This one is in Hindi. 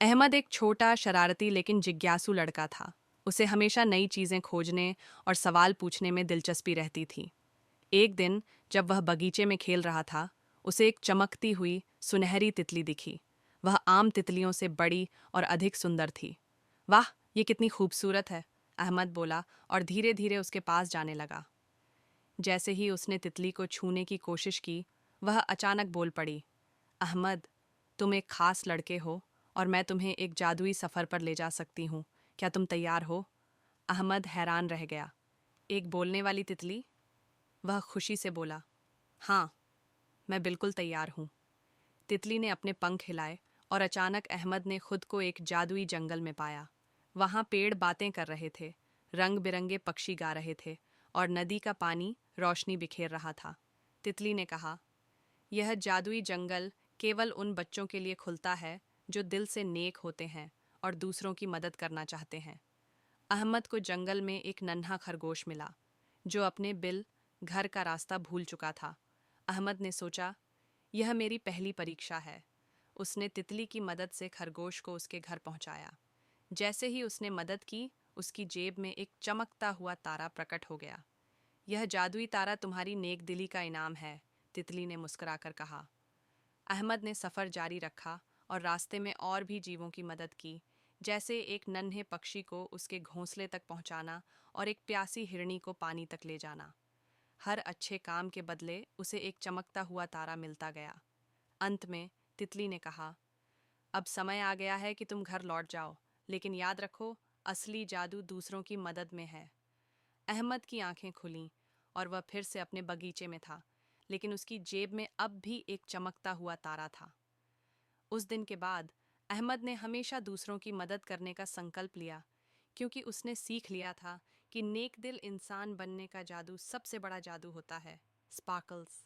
अहमद एक छोटा, शरारती लेकिन जिज्ञासु लड़का था। उसे हमेशा नई चीज़ें खोजने और सवाल पूछने में दिलचस्पी रहती थी। एक दिन जब वह बगीचे में खेल रहा था, उसे एक चमकती हुई सुनहरी तितली दिखी। वह आम तितलियों से बड़ी और अधिक सुंदर थी। वाह, ये कितनी खूबसूरत है, अहमद बोला और धीरे धीरे उसके पास जाने लगा। जैसे ही उसने तितली को छूने की कोशिश की, वह अचानक बोल पड़ी, अहमद, तुम एक खास लड़के हो और मैं तुम्हें एक जादुई सफ़र पर ले जा सकती हूँ। क्या तुम तैयार हो? अहमद हैरान रह गया। एक बोलने वाली तितली? वह खुशी से बोला, हाँ, मैं बिल्कुल तैयार हूँ। तितली ने अपने पंख हिलाए और अचानक अहमद ने खुद को एक जादुई जंगल में पाया। वहाँ पेड़ बातें कर रहे थे, रंग बिरंगे पक्षी गा रहे थे और नदी का पानी रोशनी बिखेर रहा था। तितली ने कहा, यह जादुई जंगल केवल उन बच्चों के लिए खुलता है जो दिल से नेक होते हैं और दूसरों की मदद करना चाहते हैं। अहमद को जंगल में एक नन्हा खरगोश मिला, जो अपने बिल घर का रास्ता भूल चुका था। अहमद ने सोचा, यह मेरी पहली परीक्षा है। उसने तितली की मदद से खरगोश को उसके घर पहुंचाया। जैसे ही उसने मदद की, उसकी जेब में एक चमकता हुआ तारा प्रकट हो गया। यह जादुई तारा तुम्हारी नेक दिली का इनाम है, तितली ने मुस्कुराकर कहा। अहमद ने सफ़र जारी रखा और रास्ते में और भी जीवों की मदद की, जैसे एक नन्हे पक्षी को उसके घोंसले तक पहुंचाना और एक प्यासी हिरनी को पानी तक ले जाना। हर अच्छे काम के बदले उसे एक चमकता हुआ तारा मिलता गया। अंत में तितली ने कहा, अब समय आ गया है कि तुम घर लौट जाओ, लेकिन याद रखो, असली जादू दूसरों की मदद में है। अहमद की आंखें खुलीं और वह फिर से अपने बगीचे में था, लेकिन उसकी जेब में अब भी एक चमकता हुआ तारा था। उस दिन के बाद अहमद ने हमेशा दूसरों की मदद करने का संकल्प लिया, क्योंकि उसने सीख लिया था कि नेक दिल इंसान बनने का जादू सबसे बड़ा जादू होता है। स्पार्कल्स।